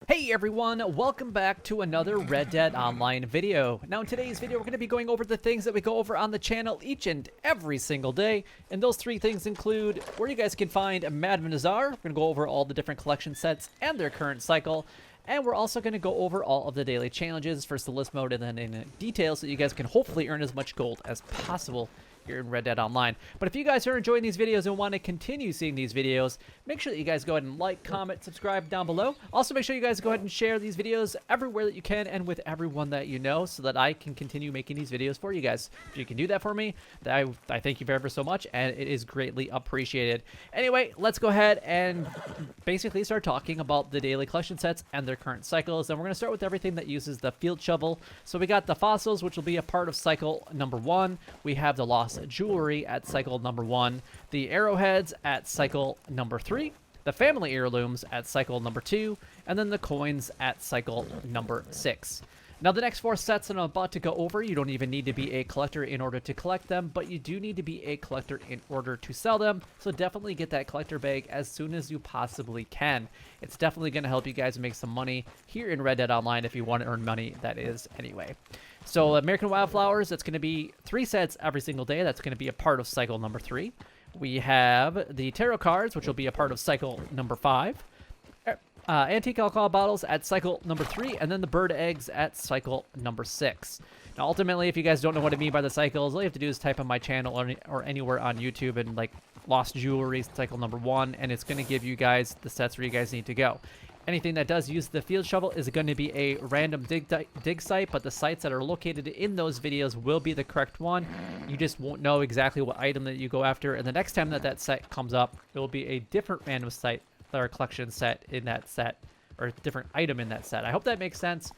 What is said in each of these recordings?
Hey everyone, welcome back to another Red Dead Online video. Now in today's video we're going to be going over the things that we go over on the channel each and every single day. And those three things include where you guys can find Madman Nazar. We're going to go over all the different collection sets and their current cycle. And we're also going to go over all of the daily challenges, first the list mode and then in detail, so that you guys can hopefully earn as much gold as possible here in Red Dead Online. But if you guys are enjoying these videos and want to continue seeing these videos, make sure that you guys go ahead and like, comment, subscribe down below. Also make sure you guys go ahead and share these videos everywhere that you can and with everyone that you know, so that I can continue making these videos for you guys. If you can do that for me, I thank you ever so much, and it is greatly appreciated. Anyway, let's go ahead and basically start talking about the daily collection sets and their current cycles. And we're going to start with everything that uses the field shovel. So we got the fossils, which will be a part of cycle number 1. We have the lost jewelry at cycle number 1, the arrowheads at cycle number 3, the family heirlooms at cycle number 2, and then the coins at cycle number 6. Now the next 4 sets that I'm about to go over, you don't even need to be a collector in order to collect them, but you do need to be a collector in order to sell them, so definitely get that collector bag as soon as you possibly can. It's definitely going to help you guys make some money here in Red Dead Online if you want to earn money, that is, anyway. So American Wildflowers, that's going to be 3 sets every single day. That's going to be a part of cycle number 3. We have the tarot cards, which will be a part of cycle number 5. Antique alcohol bottles at cycle number 3, and then the bird eggs at cycle number 6. Now, ultimately, if you guys don't know what I mean by the cycles, all you have to do is type on my channel or anywhere on YouTube and like lost jewelry cycle number 1, and it's going to give you guys the sets where you guys need to go. Anything that does use the field shovel is going to be a random dig site, but the sites that are located in those videos will be the correct one. You just won't know exactly what item that you go after, and the next time that that site comes up, it will be a different random site or collection set in that set, or a different item in that set. I hope that makes sense.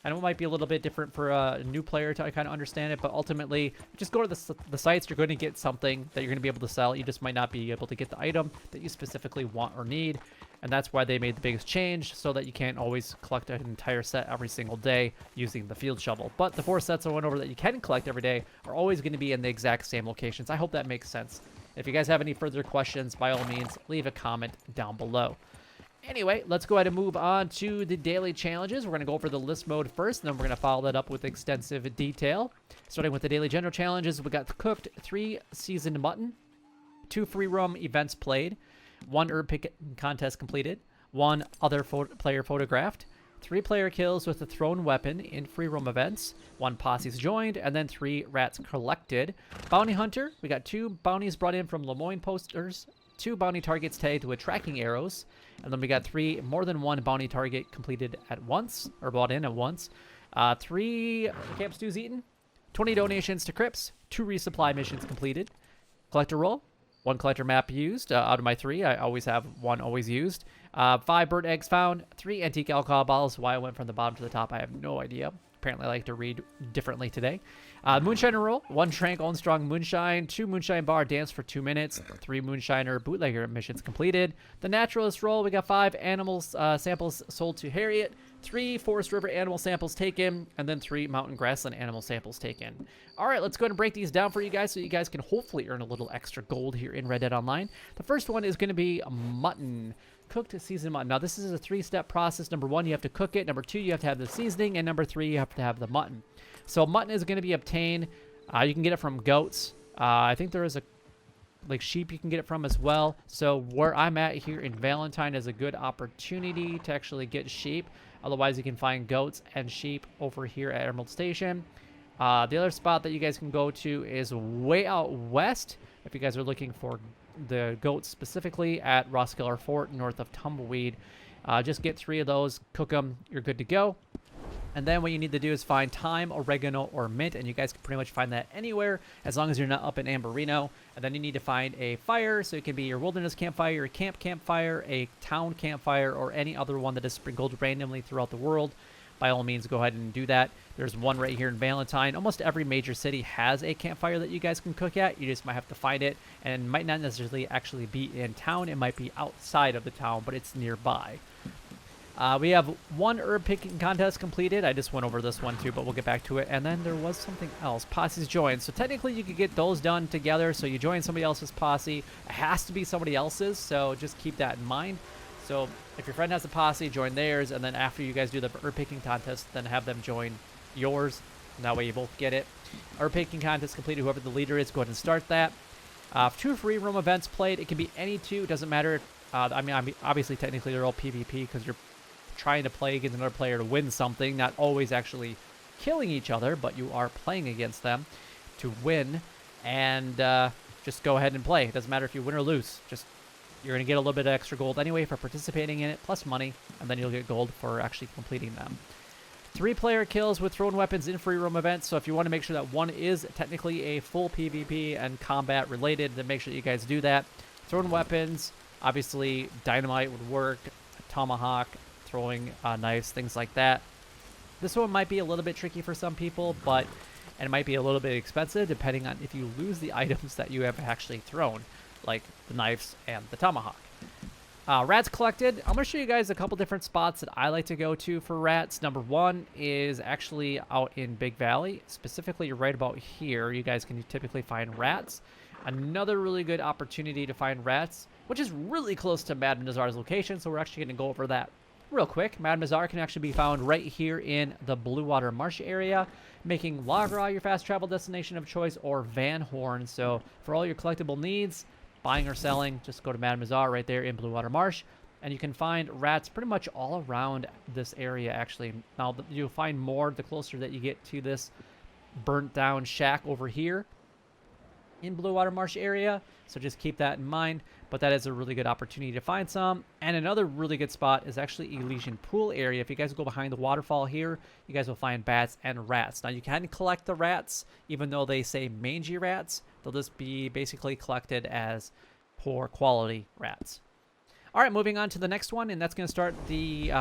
I know it might be a little bit different for a new player to kind of understand it, but ultimately, just go to the sites. You're going to get something that you're going to be able to sell. You just might not be able to get the item that you specifically want or need, and that's why they made the biggest change, so that you can't always collect an entire set every single day using the field shovel. But the 4 sets I went over that you can collect every day are always going to be in the exact same locations. I hope that makes sense. If you guys have any further questions, by all means, leave a comment down below. Anyway, let's go ahead and move on to the daily challenges. We're going to go over the list mode first, and then we're going to follow that up with extensive detail. Starting with the daily general challenges, we got cooked 3 seasoned mutton, 2 free roam events played, 1 herb pick contest completed, 1 other player photographed, 3 player kills with a thrown weapon in free roam events, 1 posse's joined, and then 3 rats collected. Bounty hunter, we got 2 bounties brought in from Lemoyne posters, 2 bounty targets tagged with tracking arrows, and then we got 3 more than 1 bounty target completed at once, or brought in at once, 3 camp stews eaten, 20 donations to crypts, 2 resupply missions completed, collector roll, 1 collector map used. Out of my 3, I always have 1 always used. 5 bird eggs found, 3 antique alcohol bottles. Why I went from the bottom to the top, I have no idea. Apparently I like to read differently today. Moonshiner roll, 1 Trank Own Strong Moonshine, 2 Moonshine Bar Dance for 2 minutes, 3 Moonshiner Bootlegger missions completed. The Naturalist roll, we got 5 animals samples sold to Harriet, 3 Forest River animal samples taken, and then 3 mountain grassland animal samples taken. All right, let's go ahead and break these down for you guys so you guys can hopefully earn a little extra gold here in Red Dead Online. The first one is going to be mutton. Cooked seasoned mutton. Now, this is a 3-step process. Number 1, you have to cook it. Number 2, you have to have the seasoning. And number 3, you have to have the mutton. So mutton is going to be obtained. You can get it from goats. I think there is a sheep you can get it from as well. So where I'm at here in Valentine is a good opportunity to actually get sheep. Otherwise, you can find goats and sheep over here at Emerald Station. The other spot that you guys can go to is way out west if you guys are looking for the goats specifically, at Roskillar Fort north of Tumbleweed. Just get 3 of those, cook them, you're good to go. And then what you need to do is find thyme, oregano, or mint, and you guys can pretty much find that anywhere as long as you're not up in Amberino. And then you need to find a fire, so it can be your wilderness campfire, your camp campfire, a town campfire, or any other one that is sprinkled randomly throughout the world. By all means, go ahead and do that. There's one right here in Valentine. Almost every major city has a campfire that you guys can cook at. You just might have to find it, and it might not necessarily actually be in town. It might be outside of the town, but it's nearby. We have 1 herb picking contest completed. I just went over this one too, but we'll get back to it. And then there was something else. Posse's joined. So technically you could get those done together. So you join somebody else's posse. It has to be somebody else's, so just keep that in mind. So if your friend has a posse, join theirs, and then after you guys do the herb picking contest, then have them join yours. And that way you both get it. Herb picking contest completed. Whoever the leader is, go ahead and start that. 2 free roam events played. It can be any 2. It doesn't matter. I mean, obviously, technically, they're all PvP because you're trying to play against another player to win something. Not always actually killing each other, but you are playing against them to win. And just go ahead and play. It doesn't matter if you win or lose. Just you're going to get a little bit of extra gold anyway for participating in it, plus money, and then you'll get gold for actually completing them. 3-player kills with thrown weapons in free roam events. So if you want to make sure that one is technically a full PvP and combat related, then make sure you guys do that. Thrown weapons, obviously dynamite would work, tomahawk, throwing knives, things like that. This one might be a little bit tricky for some people, and it might be a little bit expensive depending on if you lose the items that you have actually thrown, like the knives and the tomahawk. Rats collected. I'm going to show you guys a couple different spots that I like to go to for rats. Number 1 is actually out in Big Valley. Specifically, right about here, you guys can typically find rats. Another really good opportunity to find rats, which is really close to Madame Nazar's location, so we're actually going to go over that real quick. Madame Nazar can actually be found right here in the Blue Water Marsh area, making Lagra your fast travel destination of choice, or Van Horn. So for all your collectible needs, buying or selling, just go to Madame Nazar right there in Blue Water Marsh, and you can find rats pretty much all around this area, actually. Now, you'll find more the closer that you get to this burnt down shack over here in Blue Water Marsh area, so just keep that in mind. But that is a really good opportunity to find some. And another really good spot is actually Elysian Pool area. If you guys go behind the waterfall here, you guys will find bats and rats. Now, you can collect the rats, even though they say mangy rats. They'll just be basically collected as poor quality rats. All right, moving on to the next one, and that's going to start the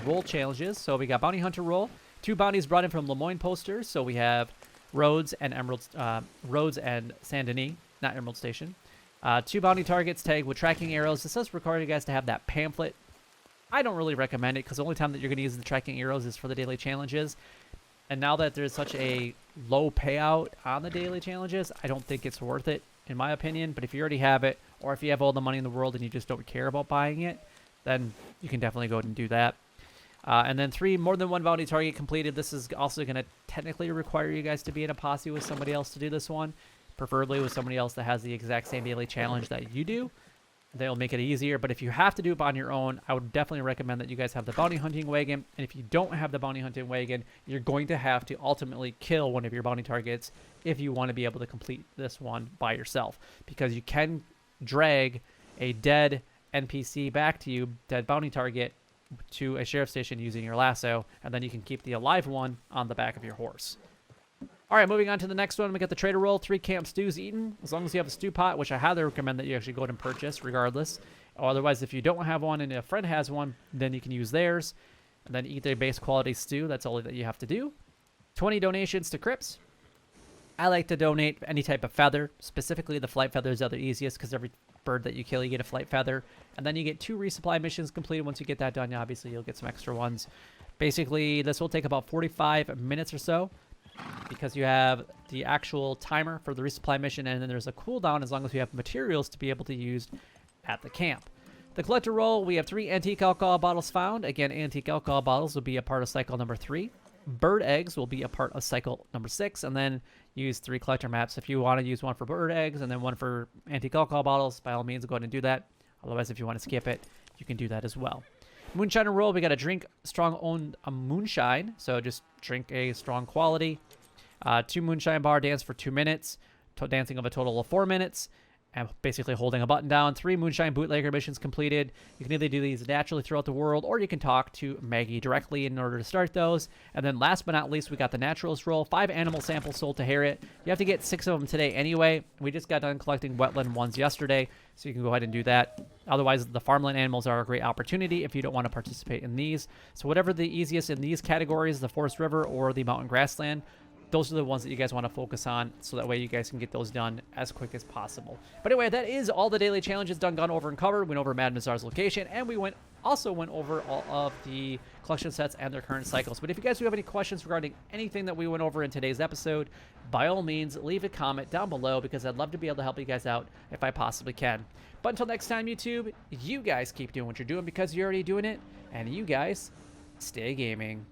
role challenges. So we got Bounty Hunter role. 2 bounties brought in from Lemoyne posters. So we have Rhodes and Rhodes and Saint Denis, not Emerald Station. 2 bounty targets tagged with tracking arrows. This does require you guys to have that pamphlet. I don't really recommend it because the only time that you're going to use the tracking arrows is for the daily challenges. And now that there's such a low payout on the daily challenges, I don't think it's worth it, in my opinion. But if you already have it, or if you have all the money in the world and you just don't care about buying it, then you can definitely go ahead and do that. And then 3, more than 1 bounty target completed. This is also going to technically require you guys to be in a posse with somebody else to do this one, preferably with somebody else that has the exact same daily challenge that you do. They'll make it easier. But if you have to do it on your own, I would definitely recommend that you guys have the bounty hunting wagon. And if you don't have the bounty hunting wagon, you're going to have to ultimately kill one of your bounty targets if you want to be able to complete this one by yourself, because you can drag a dead NPC back to you, dead bounty target, to a sheriff station using your lasso, and then you can keep the alive one on the back of your horse. All right, moving on to the next one. We got the trader roll. 3 camp stews eaten. As long as you have a stew pot, which I highly recommend that you actually go ahead and purchase regardless. Or otherwise, if you don't have one and a friend has one, then you can use theirs. And then eat their base quality stew. That's all that you have to do. 20 donations to Crips. I like to donate any type of feather. Specifically, the flight feathers are the easiest because every bird that you kill, you get a flight feather. And then you get 2 resupply missions completed. Once you get that done, obviously, you'll get some extra ones. Basically, this will take about 45 minutes or so, because you have the actual timer for the resupply mission, and then there's a cooldown as long as you have materials to be able to use at the camp. The collector roll, we have 3 antique alcohol bottles found. Again, antique alcohol bottles will be a part of cycle number 3. Bird eggs will be a part of cycle number 6, and then use 3 collector maps. If you want to use one for bird eggs and then one for antique alcohol bottles, by all means, go ahead and do that. Otherwise, if you want to skip it, you can do that as well. Moonshiner roll, we got to drink strong owned moonshine, so just drink a strong quality. 2 moonshine bar dance for 2 minutes, dancing of a total of 4 minutes, and basically holding a button down. 3 moonshine bootlegger missions completed. You can either do these naturally throughout the world, or you can talk to Maggie directly in order to start those. And then last but not least, we got the naturalist roll. 5 animal samples sold to Harriet. You have to get 6 of them today anyway. We just got done collecting wetland ones yesterday, so you can go ahead and do that. Otherwise, the farmland animals are a great opportunity if you don't want to participate in these. So whatever the easiest in these categories, the forest river or the mountain grassland, those are the ones that you guys want to focus on, so that way you guys can get those done as quick as possible. But anyway, that is all the daily challenges done, gone over, and covered. We went over Madam Nazar's location, and we also went over all of the collection sets and their current cycles. But if you guys do have any questions regarding anything that we went over in today's episode, by all means, leave a comment down below, because I'd love to be able to help you guys out if I possibly can. But until next time, YouTube, you guys keep doing what you're doing, because you're already doing it, and you guys stay gaming.